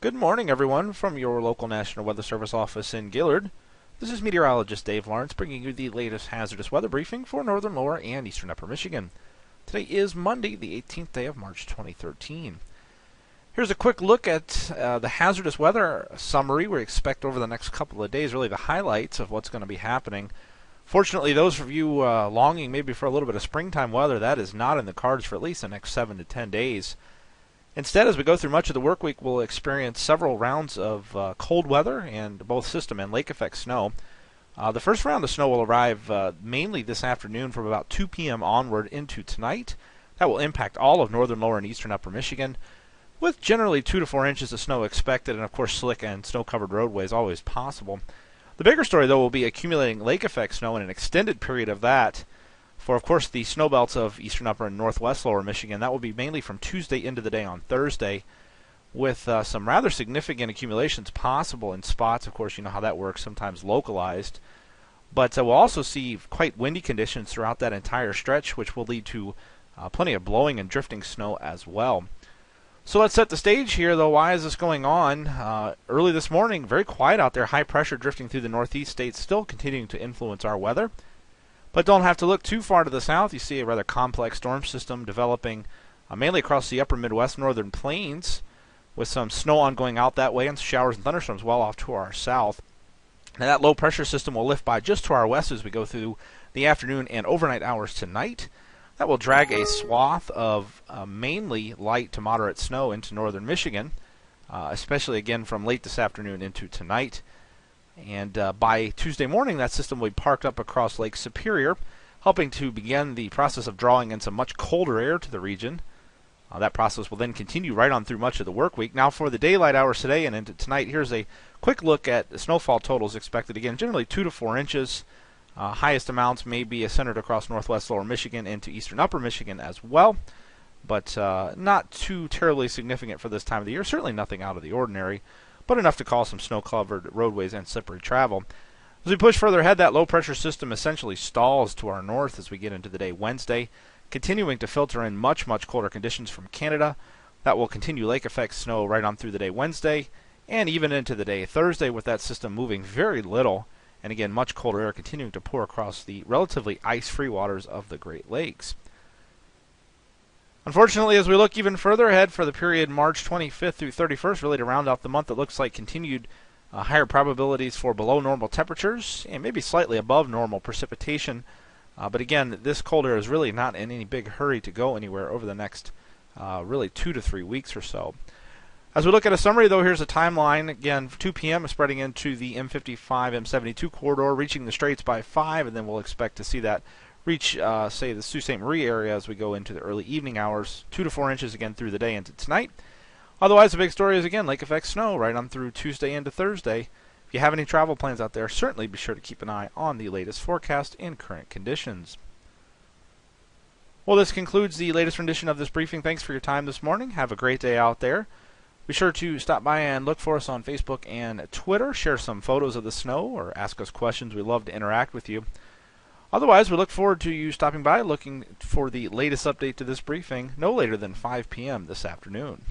Good morning, everyone, from your local National Weather Service office in Gaylord. This is meteorologist Dave Lawrence bringing you the latest hazardous weather briefing for northern lower and eastern upper Michigan. Today is Monday, the 18th day of March 2013. Here's a quick look at the hazardous weather summary we expect over the next couple of days, really the highlights of what's going to be happening. Fortunately, those of you longing maybe for a little bit of springtime weather, that is not in the cards for at least the next 7 to 10 days. Instead, as we go through much of the work week, we'll experience several rounds of cold weather and both system and lake effect snow. The first round of snow will arrive mainly this afternoon from about 2 p.m. onward into tonight. That will impact all of northern, lower, and eastern upper Michigan, with generally 2 to 4 inches of snow expected, and of course slick and snow-covered roadways always possible. The bigger story, though, will be accumulating lake effect snow in an extended period of that for, of course, the snow belts of eastern upper and northwest lower Michigan. That will be mainly from Tuesday into the day on Thursday, with some rather significant accumulations possible in spots. Of course, you know how that works, sometimes localized. But we'll also see quite windy conditions throughout that entire stretch, which will lead to plenty of blowing and drifting snow as well. So let's set the stage here, though. Why is this going on? Early this morning, very quiet out there, high pressure drifting through the northeast states, still continuing to influence our weather. But don't have to look too far to the south. You see a rather complex storm system developing mainly across the upper Midwest northern plains, with some snow ongoing out that way and showers and thunderstorms well off to our south. Now that low pressure system will lift by just to our west as we go through the afternoon and overnight hours tonight. That will drag a swath of mainly light to moderate snow into northern Michigan, especially again from late this afternoon into tonight. And by Tuesday morning, that system will be parked up across Lake Superior, helping to begin the process of drawing in some much colder air to the region. That process will then continue right on through much of the work week. Now for the daylight hours today and into tonight, here's a quick look at the snowfall totals expected. Again, generally 2 to 4 inches. Highest amounts may be centered across northwest lower Michigan into eastern upper Michigan as well, but not too terribly significant for this time of the year. Certainly nothing out of the ordinary, but enough to cause some snow-covered roadways and slippery travel. As we push further ahead, that low-pressure system essentially stalls to our north as we get into the day Wednesday, continuing to filter in much, much colder conditions from Canada. That will continue lake effect snow right on through the day Wednesday, and even into the day Thursday, with that system moving very little, and again, much colder air continuing to pour across the relatively ice-free waters of the Great Lakes. Unfortunately, as we look even further ahead for the period March 25th through 31st, really to round out the month, it looks like continued higher probabilities for below normal temperatures and maybe slightly above normal precipitation. But again, this cold air is really not in any big hurry to go anywhere over the next really 2 to 3 weeks or so. As we look at a summary, though, here's a timeline. Again, 2 p.m. spreading into the M55, M72 corridor, reaching the Straits by 5, and then we'll expect to see that reach, say, the Sault Ste. Marie area as we go into the early evening hours. 2 to 4 inches again through the day into tonight. Otherwise, the big story is, again, lake effect snow right on through Tuesday into Thursday. If you have any travel plans out there, certainly be sure to keep an eye on the latest forecast and current conditions. Well, this concludes the latest rendition of this briefing. Thanks for your time this morning. Have a great day out there. Be sure to stop by and look for us on Facebook and Twitter. Share some photos of the snow or ask us questions. We love to interact with you. Otherwise, we look forward to you stopping by, looking for the latest update to this briefing no later than 5 p.m. this afternoon.